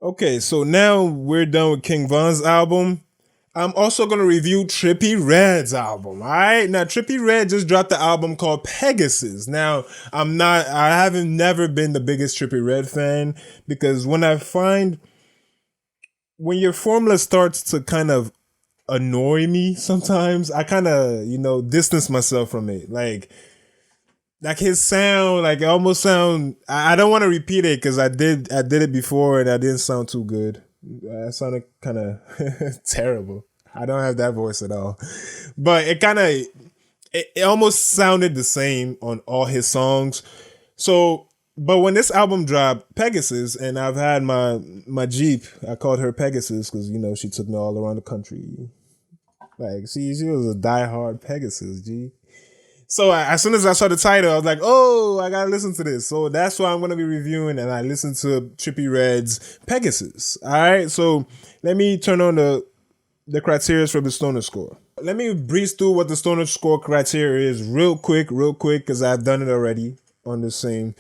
Okay, so now we're done with King Von's album. I'm also gonna review Trippie Redd's album. All right, now Trippie Redd just dropped the album called Pegasus. Now I haven't never been the biggest Trippie Redd fan because when your formula starts to kind of annoy me sometimes, I kind of distance myself from it. Like his sound, like it almost sound. I don't want to repeat it because I did it before and I didn't sound too good. I sounded kind of terrible. I don't have that voice at all, but it almost sounded the same on all his songs. So, but when this album dropped, Pegasus, and I've had my Jeep. I called her Pegasus because she took me all around the country. Like she was a diehard Pegasus G. So as soon as I saw the title, I was like, "Oh, I gotta listen to this." So that's why I'm gonna be reviewing, and I listened to Trippie Redd's Pegasus. All right, so let me turn on the criteria for the Stoner Score. Let me breeze through what the Stoner Score criteria is real quick, because I've done it already on the same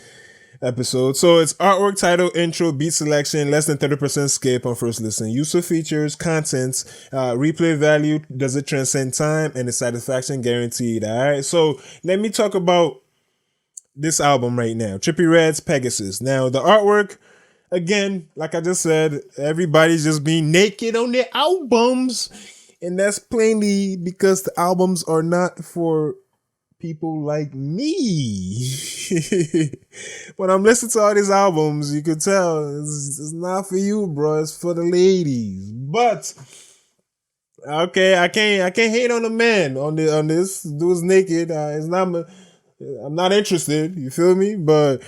episode. So it's artwork, title, intro, beat selection, less than 30% skip on first listen. Use of features, contents, replay value, does it transcend time, and the satisfaction guaranteed. All right. So let me talk about this album right now. Trippie Redd's Pegasus. Now the artwork, again, like I just said, everybody's just being naked on their albums. And that's plainly because the albums are not for people like me. When I'm listening to all these albums, you could tell it's not for you, bro. It's for the ladies. But okay, I can't hate on the man on this dude's naked. It's not. I'm not interested. You feel me? But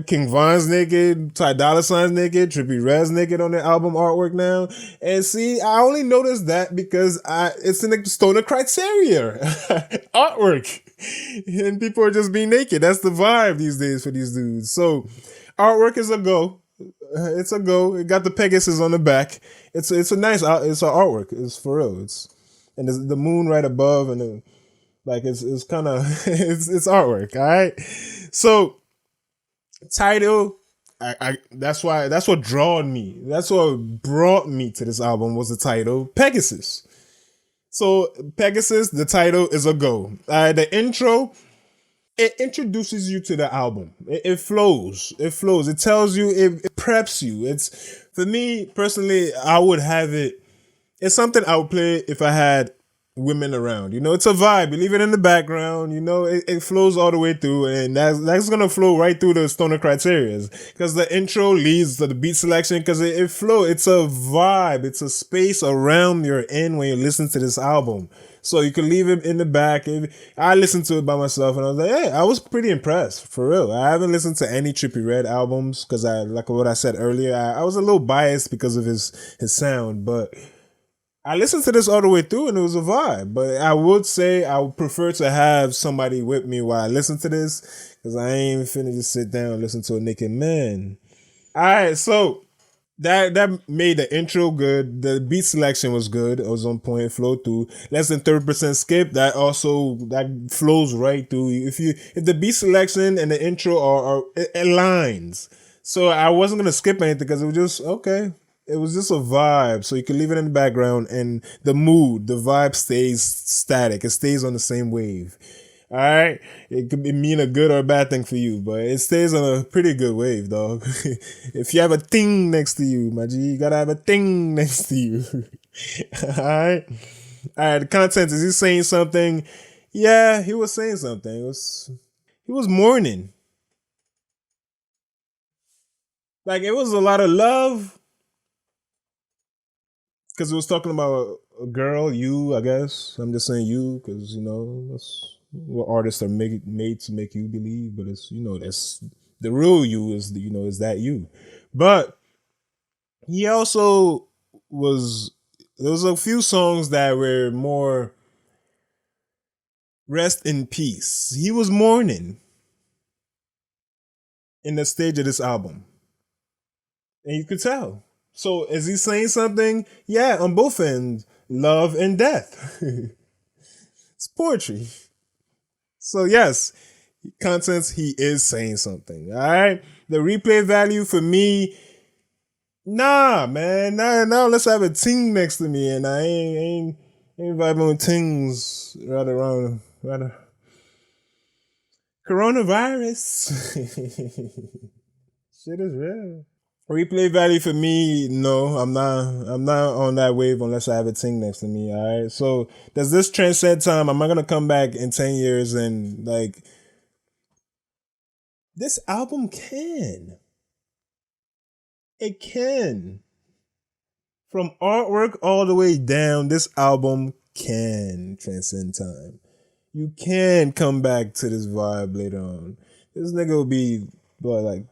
King Von's naked, Ty Dolla $ign's naked, Trippie Redd's naked on their album artwork now. And see, I only noticed that because it's in the Stoner criteria artwork, and people are just being naked. That's the vibe these days for these dudes. So artwork is a go. It's a go. It got the Pegasus on the back. It's a nice. It's an artwork. It's for real. And the moon right above and the. Like it's kind of it's artwork, all right. So title, that's what drawed me. That's what brought me to this album was the title Pegasus. So Pegasus, the title is a go. The intro, it introduces you to the album. It flows. It flows. It tells you. It preps you. It's for me personally. I would have it. It's something I would play if I had women around. It's a vibe. You leave it in the background. It flows all the way through, and that's gonna flow right through the Stoner criteria because the intro leads to the beat selection because it flow. It's a vibe. It's a space around you're in when you listen to this album. So you can leave it in the back. I listened to it by myself, and I was like, hey, I was pretty impressed for real. I haven't listened to any Trippie Redd albums because like what I said earlier, I was a little biased because of his sound, but I listened to this all the way through and it was a vibe. But I would say I would prefer to have somebody with me while I listen to this because I ain't finna just sit down and listen to a naked man. All right, so that made the intro good. The beat selection was good. It was on point, flow through. Less than 30% skip. That flows right through. If the beat selection and the intro are it aligns. So I wasn't gonna skip anything because it was just okay. It was just a vibe, so you can leave it in the background, and the vibe stays static. It stays on the same wave. All right, it could mean a good or a bad thing for you, but it stays on a pretty good wave, dog. If you have a thing next to you, my G, you gotta have a thing next to you. All right, all right. The content, is he saying something? Yeah, he was saying something. He was mourning. Like it was a lot of love because it was talking about a girl, you, I guess. I'm just saying you because that's what artists are made to make you believe. But it's that's the real you is that you. But he also was there was a few songs that were more rest in peace. He was mourning in the stage of this album, and you could tell. So is he saying something? Yeah, on both ends, love and death. It's poetry. So yes, contents, he is saying something. All right. The replay value for me Nah, man. Nah, let's have a ting next to me, and I ain't vibing with tings right around, right. Coronavirus. Shit is real. Replay value for me, no, I'm not. I'm not on that wave unless I have a ting next to me. All right. So does this transcend time? Am I gonna come back in 10 years and like this album can? It can. From artwork all the way down, this album can transcend time. You can come back to this vibe later on. This nigga will be, boy, like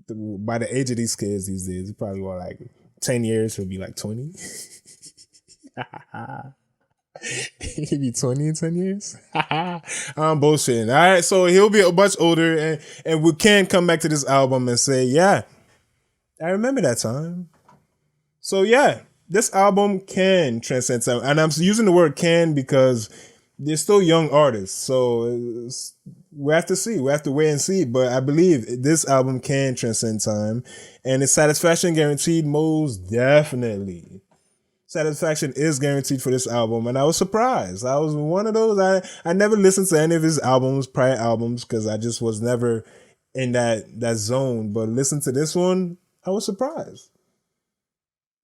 by the age of these kids these days, probably what, like 10 years, he'll be like 20. He'll be 20 in 10 years. I'm bullshitting. All right, so he'll be a bunch older, and we can come back to this album and say, yeah, I remember that time. So yeah, this album can transcend time, and I'm using the word "can" because they're still young artists. So we have to see, we have to wait and see. But I believe this album can transcend time, and its satisfaction guaranteed. Most definitely, satisfaction is guaranteed for this album, and I was surprised. I was one of those. I never listened to any of his albums, prior albums, because I just was never in that zone. But listen to this one, I was surprised.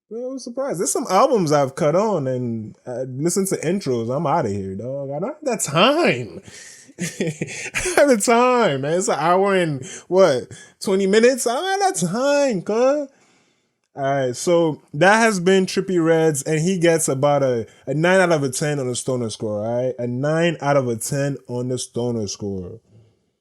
I was surprised. There's some albums I've cut on and listened to intros. I'm out of here, dog. I don't have that time. I have the time, man. It's an hour and what, 20 minutes? I don't have that time, cuz. All right, so that has been Trippie Redd's, and he gets about a 9 out of a 10 on the Stoner Score, all right? A 9 out of a 10 on the Stoner Score.